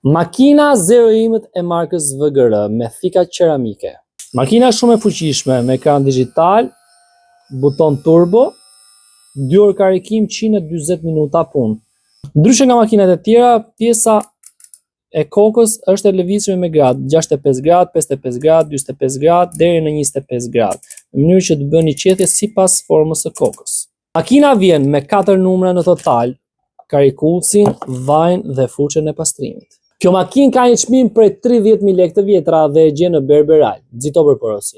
Makina zero imët e markës VGR me thika qeramike. Makina shumë e fuqishme me ekran digital, buton turbo, 2 orë karikim, 140 minuta punë. Ndryshe nga makinat e tjera, pjesa e kokës është e lëvizshme me gradë, 65 gradë, 55 gradë, 45 gradë deri në 25 gradë, në mënyrë që të bëni qethje sipas formës së kokës. Makina vjen me 4 numra në total, karikullsin, vajin dhe fushën e pastrimit. Kjo makinë ka një çmim prej 30.000 lekë të vjetra dhe e gjen në Berberal. Nxito për porosi.